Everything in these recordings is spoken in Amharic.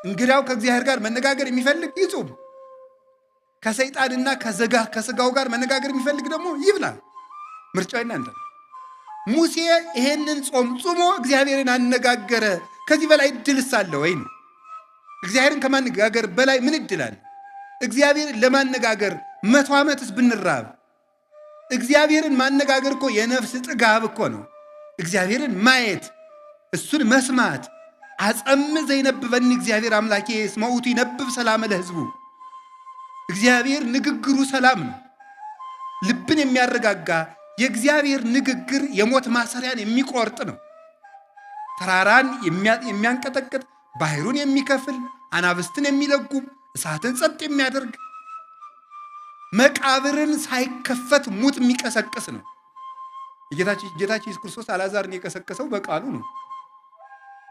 እንግዳው ከእግዚአብሔር ጋር መነጋገር የሚፈልግ ይጹም። ከሰይጣንና ከስጋው ጋር መነጋገር የሚፈልግ ደግሞ ይብላ። ምርጫው እናንተ። ሙሴ ይሄንን ጾም ጾሞ እግዚአብሔርን አነጋገረ። ከዚህ በላይ እድልስ አለ ወይ? እግዚአብሔርን ከማነጋገር በላይ ምን እድል አለ? እግዚአብሔርን ለማነጋገር 100 ዓመትስ ብንራብ፣ እግዚአብሔርን ማነጋገር እኮ የነፍስ ጥጋብ እኮ ነው። እግዚአብሔርን ማየት፣ እሱን መስማት። አጸም ዘይነብበኒ እግዚአብሔር አምላኬ እስመ ውእቱ ይነብብ ሰላም ለሕዝቡ። እግዚአብሔር ንግግሩ ሰላም ነው፣ ልብን የሚያረጋጋ። የእግዚአብሔር ንግግር የሞት ማሰሪያን የሚቆርጥ ነው። ተራራን የሚያንቀጠቅጥ፣ ባህሩን የሚከፍል፣ አናብስትን የሚለጉም፣ እሳትን ጸጥ የሚያደርግ፣ መቃብርን ሳይከፈት ሙት የሚቀሰቅስ ነው። ጌታችን ኢየሱስ ክርስቶስ አልዓዛርን የቀሰቀሰው በቃሉ ነው።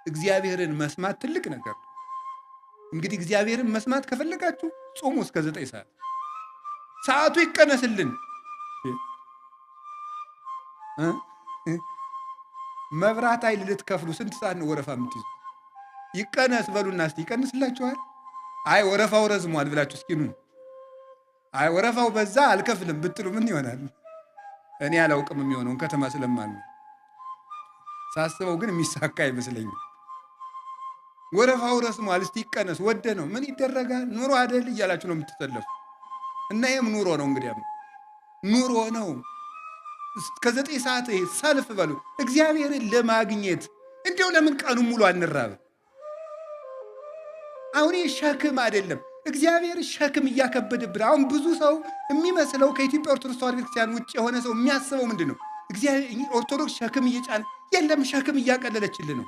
እግዚአብሔርን መስማት ትልቅ ነገር ነው። እንግዲህ እግዚአብሔርን መስማት ከፈለጋችሁ ጾሙ እስከ 9 ሰዓት። ሰዓቱ ይቀነስልን። መብራት ኃይል ልትከፍሉ ስንት ሰዓት ነው ወረፋ የምትይዙ? ይቀነስ በሉና እስቲ ይቀንስላችኋል። አይ ወረፋው ረዝሟል ብላችሁ እስኪ ኑ። አይ ወረፋው በዛ አልከፍልም ብትሉ ምን ይሆናል? እኔ አላውቅም የሚሆነውን ከተማ ስለማልነው። ሳስበው ግን የሚሳካ አይመስለኝም። ወረፋው ረዝሟል እስቲ ይቀነስ። ወደ ነው ምን ይደረጋል? ኑሮ አይደል እያላችሁ ነው የምትሰለፉ። እና ይሄም ኑሮ ነው። እንግዲህ ኑሮ ነው። እስከ 9 ሰዓት ሰልፍ በሉ እግዚአብሔርን ለማግኘት። እንዲያው ለምን ቀኑ ሙሉ አንራብ? አሁን ሸክም አይደለም፣ እግዚአብሔር ሸክም እያከበደብን። አሁን ብዙ ሰው የሚመስለው ከኢትዮጵያ ኦርቶዶክስ ተዋሕዶ ቤተክርስቲያን ውጭ የሆነ ሰው የሚያስበው ምንድን ነው? እግዚአብሔር ኦርቶዶክስ ሸክም እየጫነ የለም፣ ሸክም እያቀለለችልን ነው።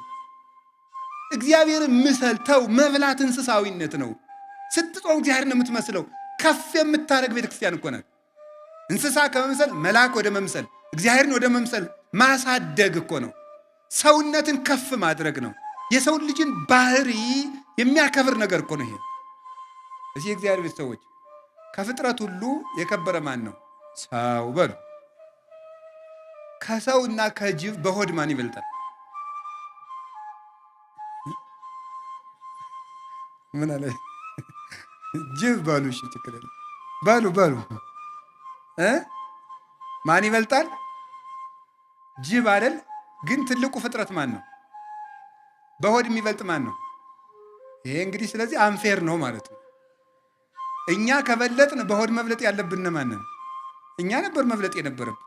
እግዚአብሔርን ምሰል ተው። መብላት እንስሳዊነት ነው። ስትጾም እግዚአብሔር ነው የምትመስለው። ከፍ የምታደርግ ቤተክርስቲያን እኮ ናት። እንስሳ ከመምሰል መልአክ ወደ መምሰል፣ እግዚአብሔርን ወደ መምሰል ማሳደግ እኮ ነው። ሰውነትን ከፍ ማድረግ ነው። የሰውን ልጅን ባህሪ የሚያከብር ነገር እኮ ነው ይሄ። እዚህ የእግዚአብሔር ቤተሰቦች ከፍጥረት ሁሉ የከበረ ማን ነው? ሰው በሉ። ከሰውና ከጅብ በሆድ ማን ይበልጣል? ምን አለ? ጅብ በሉ። እሺ ትክክል በሉ። ማን ይበልጣል? ጅብ አይደል? ግን ትልቁ ፍጥረት ማን ነው? በሆድ የሚበልጥ ማን ነው? ይሄ እንግዲህ ስለዚህ አንፌር ነው ማለት ነው። እኛ ከበለጥን በሆድ መብለጥ ያለብን ማንን? እኛ ነበር መብለጥ የነበረብን።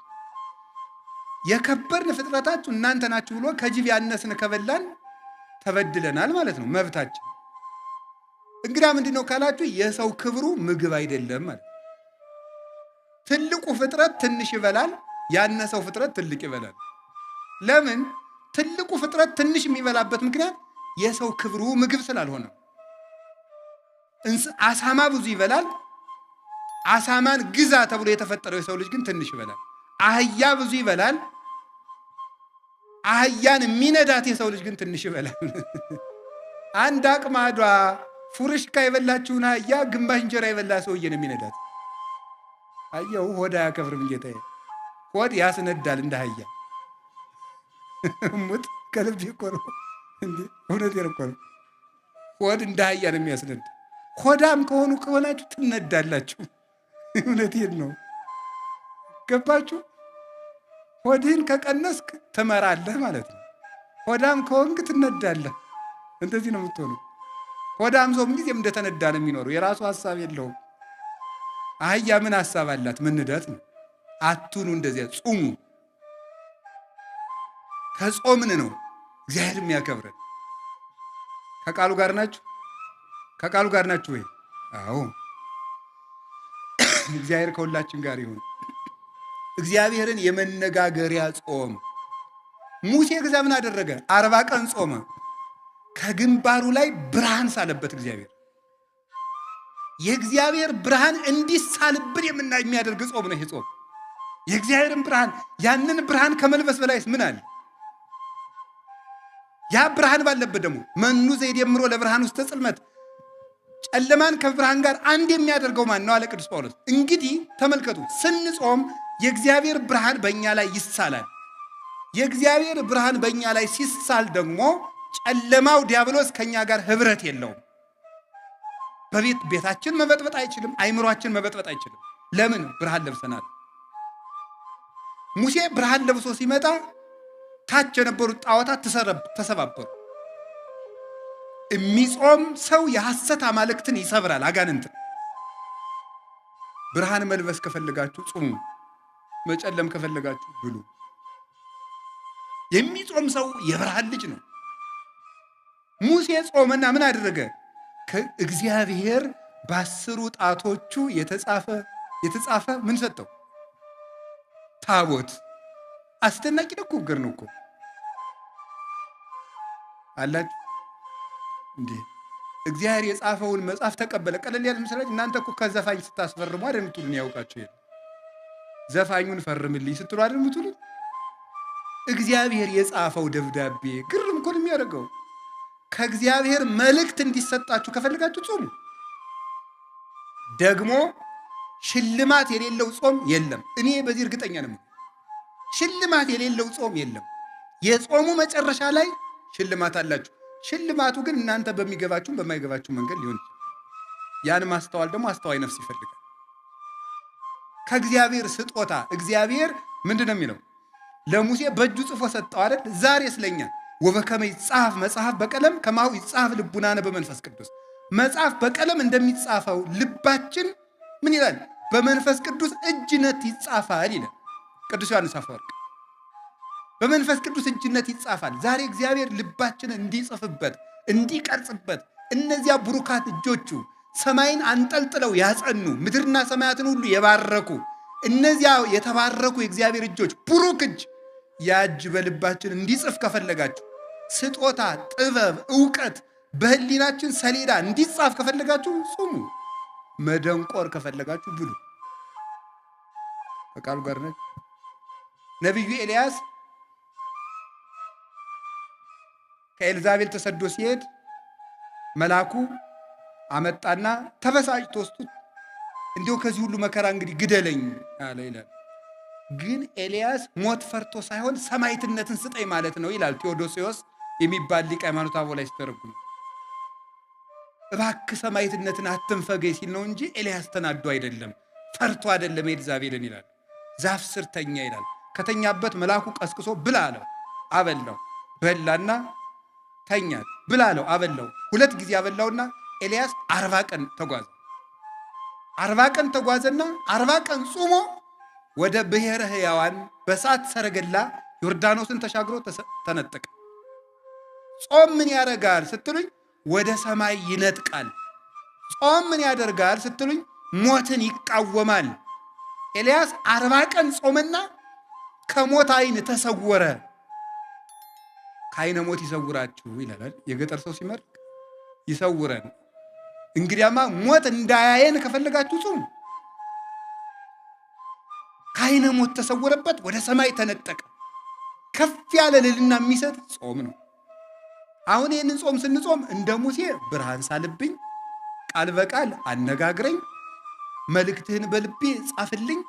የከበርን ፍጥረታችሁ እናንተ ናችሁ ብሎ ከጅብ ያነስን ከበላን ተበድለናል ማለት ነው። መብታችን እንግዳ ምንድን ነው ካላችሁ የሰው ክብሩ ምግብ አይደለም ማለት። ትልቁ ፍጥረት ትንሽ ይበላል፣ ያነሰው ፍጥረት ትልቅ ይበላል። ለምን? ትልቁ ፍጥረት ትንሽ የሚበላበት ምክንያት የሰው ክብሩ ምግብ ስላልሆነ። አሳማ ብዙ ይበላል። አሳማን ግዛ ተብሎ የተፈጠረው የሰው ልጅ ግን ትንሽ ይበላል። አህያ ብዙ ይበላል። አህያን የሚነዳት የሰው ልጅ ግን ትንሽ ይበላል። አንድ አቅማዷ ፉርሽካ የበላችውን አህያ ግማሽ እንጀራ የበላ ሰውዬ ነው የሚነዳት። አየው፣ ሆድ አያከብርም ጌታዬ። ሆድ ያስነዳል እንደ አህያ። ሙት ከልቤ እኮ ነው እንዴ፣ እውነቴን እኮ ነው። ሆድ እንደ አህያ ነው የሚያስነዳ። ሆዳም ከሆናችሁ ትነዳላችሁ። እውነቴን ነው። ገባችሁ? ሆድህን ከቀነስክ ትመራለህ ማለት ነው። ሆዳም ከሆንክ ትነዳለህ። እንደዚህ ነው የምትሆነው። ሆዳም ሰው ምንጊዜም እንደተነዳ ነው የሚኖረው። የራሱ ሀሳብ የለውም። አህያ ምን ሀሳብ አላት? መንዳት ነው። አትኑ እንደዚያ። ጹሙ። ከጾምን ነው እግዚአብሔር የሚያከብረን። ከቃሉ ጋር ናችሁ? ከቃሉ ጋር ናችሁ ወይ? አዎ። እግዚአብሔር ከሁላችን ጋር ይሁን። እግዚአብሔርን የመነጋገሪያ ጾም ሙሴ ግዛ ምን አደረገ? 40 ቀን ጾመ። ከግንባሩ ላይ ብርሃን ሳለበት እግዚአብሔር። የእግዚአብሔር ብርሃን እንዲሳልብን የሚያደርግ ጾም ነው ይሄ ጾም። የእግዚአብሔርን ብርሃን፣ ያንን ብርሃን ከመልበስ በላይስ ምን አለ? ያ ብርሃን ባለበት ደግሞ መኑ ዘይደምሮ ለብርሃን ውስተ ጽልመት፣ ጨለማን ከብርሃን ጋር አንድ የሚያደርገው ማን ነው አለ ቅዱስ ጳውሎስ። እንግዲህ ተመልከቱ፣ ስንጾም የእግዚአብሔር ብርሃን በእኛ ላይ ይሳላል። የእግዚአብሔር ብርሃን በእኛ ላይ ሲሳል ደግሞ ጨለማው ዲያብሎስ ከኛ ጋር ህብረት የለውም። ቤታችን መበጥበጥ አይችልም። አይምሯችን መበጥበጥ አይችልም። ለምን? ብርሃን ለብሰናል። ሙሴ ብርሃን ለብሶ ሲመጣ ታች የነበሩት ጣዖታት ተሰባበሩ። የሚጾም ሰው የሐሰት አማልክትን ይሰብራል፣ አጋንንትን። ብርሃን መልበስ ከፈለጋችሁ ጹሙ፣ መጨለም ከፈለጋችሁ ብሉ። የሚጾም ሰው የብርሃን ልጅ ነው። ሙሴ ጾመና ምን አደረገ? ከእግዚአብሔር በ10 ጣቶቹ የተጻፈ ምን ሰጠው? ታቦት። አስደናቂ ነገር ነው እኮ አላችሁ እንዴ! እግዚአብሔር የጻፈውን መጽሐፍ ተቀበለ። ቀለል ያለ ምስላች እናንተ እኮ ከዘፋኝ ስታስፈርሙ አይደል የምትሉን? ያውቃችሁ ይሄ ዘፋኙን ፈርምልኝ ስትሉ አይደል የምትሉን? እግዚአብሔር የጻፈው ደብዳቤ ግርም እኮ ነው የሚያደርገው። ከእግዚአብሔር መልእክት እንዲሰጣችሁ ከፈልጋችሁ ጾሙ። ደግሞ ሽልማት የሌለው ጾም የለም። እኔ በዚህ እርግጠኛ ነኝ። ሽልማት የሌለው ጾም የለም። የጾሙ መጨረሻ ላይ ሽልማት አላችሁ። ሽልማቱ ግን እናንተ በሚገባችሁም በማይገባችሁ መንገድ ሊሆን ይችላል። ያን ማስተዋል ደግሞ አስተዋይ ነፍስ ይፈልጋል። ከእግዚአብሔር ስጦታ እግዚአብሔር ምንድን ነው የሚለው? ለሙሴ በእጁ ጽፎ ሰጠው አይደል? ዛሬ ስለኛ ወበከመ ይጻፍ መጽሐፍ በቀለም ከማሁ ይጻፍ ልቡናነ በመንፈስ ቅዱስ። መጽሐፍ በቀለም እንደሚጻፈው ልባችን ምን ይላል? በመንፈስ ቅዱስ እጅነት ይጻፋል ይላል ቅዱስ ዮሐንስ አፈወርቅ። በመንፈስ ቅዱስ እጅነት ይጻፋል። ዛሬ እግዚአብሔር ልባችንን እንዲጽፍበት እንዲቀርጽበት፣ እነዚያ ብሩካት እጆቹ ሰማይን አንጠልጥለው ያጸኑ ምድርና ሰማያትን ሁሉ የባረኩ እነዚያ የተባረኩ የእግዚአብሔር እጆች ብሩክ እጅ ያ እጅ በልባችን እንዲጽፍ ከፈለጋችሁ፣ ስጦታ፣ ጥበብ፣ ዕውቀት በህሊናችን ሰሌዳ እንዲጻፍ ከፈለጋችሁ ጹሙ። መደንቆር ከፈለጋችሁ ብሉ። ከቃሉ ጋር ነች። ነቢዩ ኤልያስ ከኤልዛቤል ተሰዶ ሲሄድ መልአኩ አመጣና ተበሳጭቶ ወስዱት እንዲሁ ከዚህ ሁሉ መከራ እንግዲህ ግደለኝ አለ ይላል። ግን ኤልያስ ሞት ፈርቶ ሳይሆን ሰማዕትነትን ስጠኝ ማለት ነው ይላል ቴዎዶሲዎስ የሚባል ሊቅ ሃይማኖተ አበው ላይ ሲተረጉም። እባክህ ሰማዕትነትን አትንፈገኝ ሲል ነው እንጂ ኤልያስ ተናዶ አይደለም፣ ፈርቶ አይደለም ኤልዛቤልን ይላል። ዛፍ ስር ተኛ ይላል። ከተኛበት መልአኩ ቀስቅሶ ብላ አለው፣ አበላው። በላና ተኛ። ብላ አለው፣ አበላው። 2 ጊዜ አበላውና ኤልያስ 40 ቀን ተጓዘ። 40 ቀን ተጓዘና 40 ቀን ጾሞ ወደ ብሔረ ሕያዋን በእሳት ሰረገላ ዮርዳኖስን ተሻግሮ ተነጠቀ። ጾም ምን ያደርጋል ስትሉኝ ወደ ሰማይ ይነጥቃል። ጾም ምን ያደርጋል ስትሉኝ ሞትን ይቃወማል። ኤልያስ 40 ቀን ጾመና ከሞት ዓይን ተሰወረ። ከዓይነ ሞት ይሰውራችሁ ይላል የገጠር ሰው ሲመርቅ፣ ይሰውረን። እንግዲያማ ሞት እንዳያየን ከፈለጋችሁ ጾሙ። ከዓይነ ሞት ተሰወረበት፣ ወደ ሰማይ ተነጠቀ። ከፍ ያለ ልልና የሚሰጥ ጾም ነው። አሁን ይህንን ጾም ስንጾም እንደ ሙሴ ብርሃን ሳልብኝ፣ ቃል በቃል አነጋግረኝ፣ መልእክትህን በልቤ ጻፍልኝ፣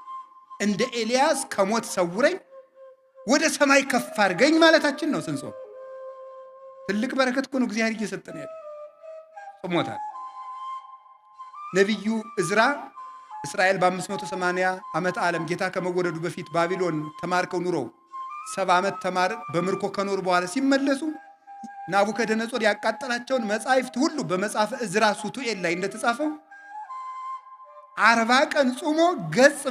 እንደ ኤልያስ ከሞት ሰውረኝ፣ ወደ ሰማይ ከፍ አድርገኝ ማለታችን ነው ስንጾም። ትልቅ በረከት እኮ ነው እግዚአብሔር እየሰጠን ያለ። ጾሞታል። ነቢዩ ዕዝራ እስራኤል በ580 ዓመተ ዓለም ጌታ ከመወለዱ በፊት ባቢሎን ተማርከው ኑሮ 70 ዓመት በምርኮ ከኖሩ በኋላ ሲመለሱ ናቡከደነጾር ያቃጠላቸውን መጻሕፍት ሁሉ በመጽሐፈ ዕዝራ ሱቱኤል ላይ እንደተጻፈው 40 ቀን ጾሞ ገጽ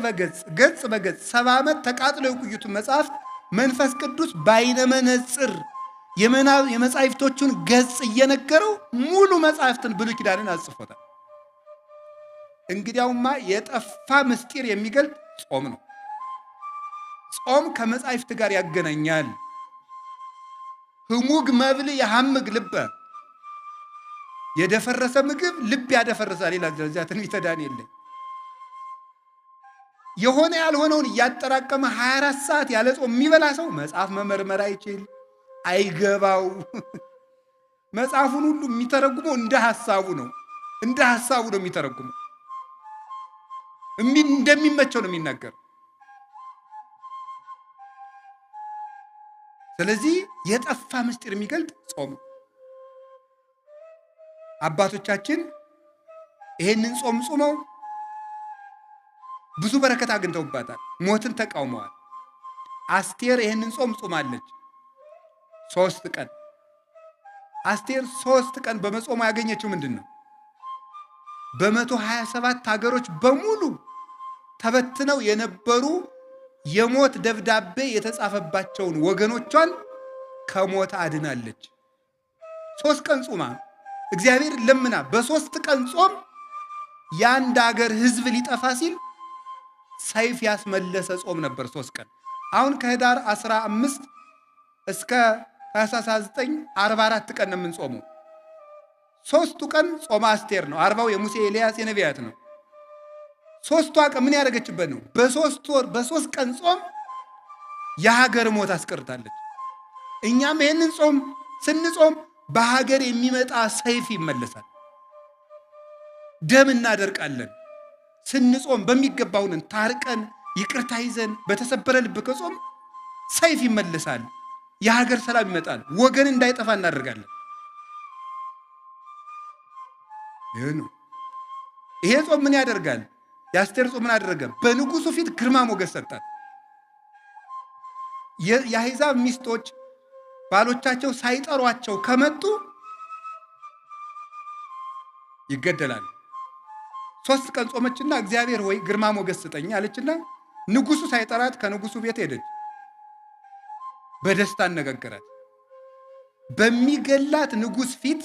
በገጽ 70 ዓመት ተቃጥለው የቆዩትን መጽሐፍት መንፈስ ቅዱስ በዓይነ መነጽር የመጻሕፍቶቹን ገጽ እየነገረው ሙሉ መጻሕፍትን ብሉይ ኪዳንን አጽፎታል። እንግዲያውማ የጠፋ ምስጢር የሚገልጥ ጾም ነው። ጾም ከመጻሕፍት ጋር ያገናኛል። ህሙግ መብል የሐምግ ልበ፣ የደፈረሰ ምግብ ልብ ያደፈርሳል ይላል ደረጃ ትንቢተ ዳንኤል ላይ። የሆነ ያልሆነውን እያጠራቀመ 24 ሰዓት ያለ ጾም የሚበላ ሰው መጽሐፍ መመርመር አይችል፣ አይገባው። መጽሐፉን ሁሉ የሚተረጉመው እንደ ሐሳቡ ነው የሚተረጉመው። እንደሚመቸው ነው የሚናገር። ስለዚህ የጠፋ ምስጢር የሚገልጥ ጾም። አባቶቻችን ይሄንን ጾም ጾመው ብዙ በረከት አግኝተውባታል። ሞትን ተቃውመዋል። አስቴር ይሄንን ጾም ጾማለች 3 ቀን። አስቴር 3 ቀን በመጾሙ ያገኘችው ምንድነው? በ127 ሀገሮች በሙሉ ተበትነው የነበሩ የሞት ደብዳቤ የተጻፈባቸውን ወገኖቿን ከሞት አድናለች። 3 ቀን ጾማ እግዚአብሔር ለምና በ3 ቀን ጾም የአንድ ሀገር ሕዝብ ሊጠፋ ሲል ሰይፍ ያስመለሰ ጾም ነበር 3 ቀን። አሁን ከህዳር 15 እስከ ታኅሳስ 9 44 ቀን ነው የምንጾመው። 3ቱ ቀን ጾመ አስቴር ነው። 40ው የሙሴ ኤልያስ የነቢያት ነው። 3ቷ ቀን ምን ያደረገችበት ነው? በ3 ቀን ጾም የሀገር ሞት አስቀርታለች። እኛም ይህንን ጾም ስንጾም በሀገር የሚመጣ ሰይፍ ይመለሳል። ደም እናደርቃለን። ስንጾም በሚገባውን ታርቀን ይቅርታ ይዘን በተሰበረ ልብ ከጾም ሰይፍ ይመለሳል። የሀገር ሰላም ይመጣል። ወገን እንዳይጠፋ እናደርጋለን። ይህ ነው። ይሄ ጾም ምን ያደርጋል? የአስቴር ጾም ምን አደረገ? በንጉሱ ፊት ግርማ ሞገስ ሰጣት። የአሕዛብ ሚስቶች ባሎቻቸው ሳይጠሯቸው ከመጡ ይገደላሉ። 3 ቀን ጾመችና እግዚአብሔር ሆይ ግርማ ሞገስ ስጠኝ አለችና ንጉሱ ሳይጠራት ከንጉሱ ቤት ሄደች። በደስታ አነጋገራት። በሚገላት ንጉስ ፊት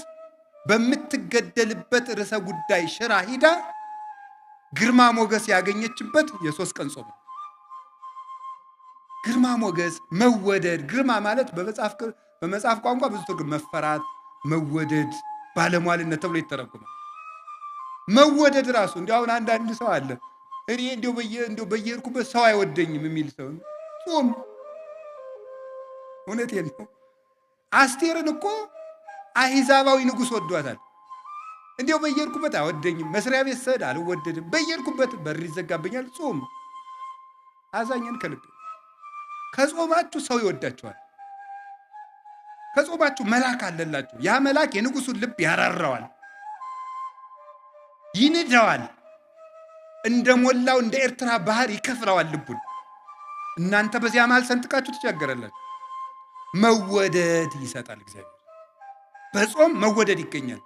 በምትገደልበት ርዕሰ ጉዳይ ሽራ ሂዳ ግርማ ሞገስ ያገኘችበት የ3 ቀን ጾም። ግርማ ሞገስ፣ መወደድ። ግርማ ማለት በመጽሐፍ ቋንቋ ብዙ ትርጉም፣ መፈራት፣ መወደድ፣ ባለሟልነት ተብሎ ይተረጎማል። መወደድ ራሱ እንዲያው አንዳንድ ሰው አለ እኔ እንዲያው በየሄድኩበት ሰው አይወደኝም የሚል ሰው ጾም። እውነቴን ነው። አስቴርን እኮ አሕዛባዊ ንጉሥ ወዷታል። እንዲያው በየሄድኩበት አይወደኝም፣ መስሪያ ቤት ስሄድ አልወደድም፣ በየሄድኩበት በር ይዘጋብኛል። ጾም አዛኘን ከልብ። ከጾማችሁ ሰው ይወዳችኋል። ከጾማችሁ መልአክ አለላችሁ። ያ መልአክ የንጉሱን ልብ ያራራዋል፣ ይንደዋል፣ እንደሞላው እንደ ኤርትራ ባህር ይከፍለዋል ልቡን። እናንተ በዚያ መሃል ሰንጥቃችሁ ትቸገራላችሁ። መወደድ ይሰጣል እግዚአብሔር። በጾም መወደድ ይገኛል።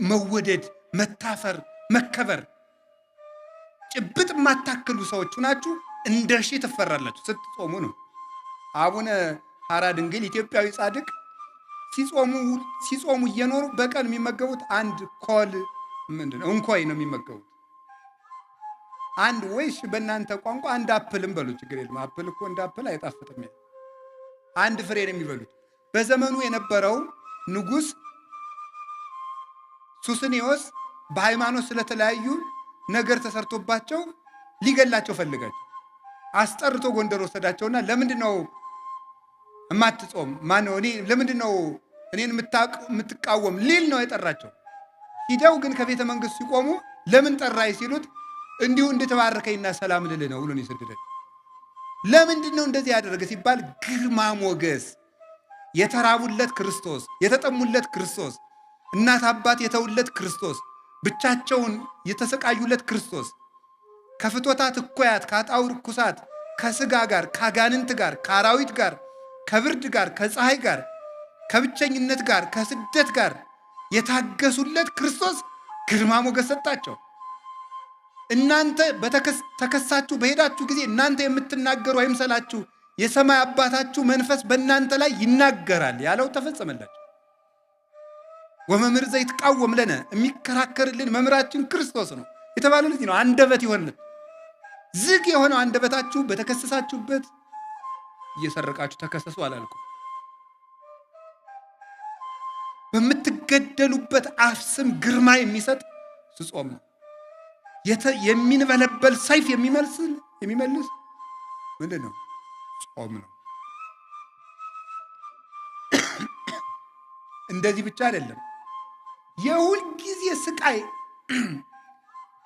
መወደድ፣ መታፈር፣ መከበር። ጭብጥ የማታክሉ ሰዎች ናችሁ እንደ ሺህ ትፈራላችሁ ስትጾሙ ነው። አቡነ ሐራ ድንግል ኢትዮጵያዊ ጻድቅ ሲጾሙ እየኖሩ በቀን የሚመገቡት አንድ ኮል ምንድነው እንኮይ ነው የሚመገቡት። አንድ ወይሽ በእናንተ ቋንቋ አንድ አፕልም በሉ፣ ችግር የለም። አፕል እኮ እንደ አፕል አይጣፍጥም። አንድ ፍሬ ነው የሚበሉት። በዘመኑ የነበረው ንጉሥ ሱስንዮስ በሃይማኖት ስለተለያዩ ነገር ተሰርቶባቸው ሊገላቸው ፈልጋቸው አስጠርቶ ጎንደር ወሰዳቸውና ለምንድን ነው እማትጾም? ማነው ለምንድን ነው እኔን የምትቃወም ሊል ነው የጠራቸው። ሂደው ግን ከቤተ መንግስት ሲቆሙ ለምን ጠራይ ሲሉት እንዲሁ እንድትባርከኝና ሰላም ልል ነው ብሎ ነው የሰደደው። ለምንድን ነው እንደዚህ ያደረገ ሲባል ግርማ ሞገስ፣ የተራቡለት ክርስቶስ፣ የተጠሙለት ክርስቶስ፣ እናት አባት የተውለት ክርስቶስ፣ ብቻቸውን የተሰቃዩለት ክርስቶስ፣ ከፍቶታት እኮያት፣ ከአጣውር ኩሳት፣ ከስጋ ጋር፣ ከአጋንንት ጋር፣ ከአራዊት ጋር፣ ከብርድ ጋር፣ ከፀሐይ ጋር፣ ከብቸኝነት ጋር፣ ከስደት ጋር የታገሱለት ክርስቶስ ግርማ ሞገስ ሰጣቸው። እናንተ ተከሳችሁ በሄዳችሁ ጊዜ እናንተ የምትናገሩ አይምሰላችሁ፣ የሰማይ አባታችሁ መንፈስ በእናንተ ላይ ይናገራል ያለው ተፈጸመላቸው። ወመምህር ዘይትቃወም ለነ፣ የሚከራከርልን መምህራችን ክርስቶስ ነው የተባለ ለዚህ ነው። አንደበት ይሆንልን። ዝግ የሆነው አንደበታችሁ በተከሰሳችሁበት እየሰረቃችሁ ተከሰሱ አላልኩም። በምትገደሉበት አፍ ስም ግርማ የሚሰጥ ጾም ነው። የሚንበለበል ሰይፍ የሚመልስ ምንድን ነው? ጾም ነው። እንደዚህ ብቻ አይደለም። የሁል ጊዜ ስቃይ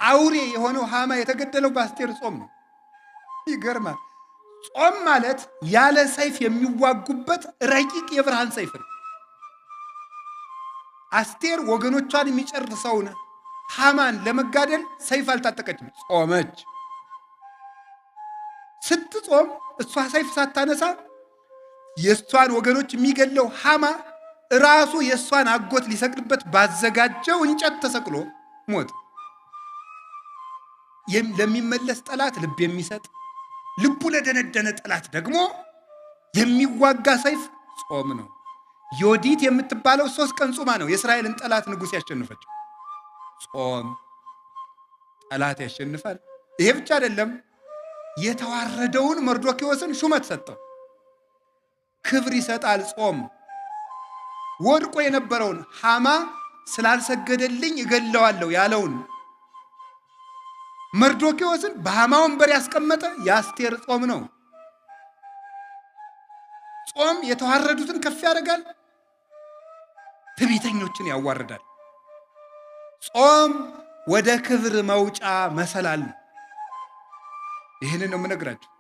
አውሬ የሆነው ሃማ የተገደለው በአስቴር ጾም ነው። ይገርማል። ጾም ማለት ያለ ሰይፍ የሚዋጉበት ረቂቅ የብርሃን ሰይፍ ነው። አስቴር ወገኖቿን የሚጨርሰውን ሐማን ለመጋደል ሰይፍ አልታጠቀችም፣ ጾመች። ስትጾም እሷ ሰይፍ ሳታነሳ የእሷን ወገኖች የሚገለው ሐማ ራሱ የእሷን አጎት ሊሰቅልበት ባዘጋጀው እንጨት ተሰቅሎ ሞት። ለሚመለስ ጠላት ልብ የሚሰጥ ልቡ ለደነደነ ጠላት ደግሞ የሚዋጋ ሰይፍ ጾም ነው። ዮዲት የምትባለው 3 ቀን ጾማ ነው የእስራኤልን ጠላት ንጉሥ ያሸነፈችው። ጾም ጠላት ያሸንፋል። ይሄ ብቻ አይደለም፣ የተዋረደውን መርዶክዮስን ሹመት ሰጠው፣ ክብር ይሰጣል። ጾም ወድቆ የነበረውን ሐማ ስላልሰገደልኝ እገለዋለሁ ያለውን መርዶክዮስን በሐማ ወንበር ያስቀመጠ የአስቴር ጾም ነው። ጾም የተዋረዱትን ከፍ ያደርጋል፣ ትዕቢተኞችን ያዋርዳል። ጾም ወደ ክብር መውጫ መሰላል ነው። ይህንን ነው የምነግራችሁ።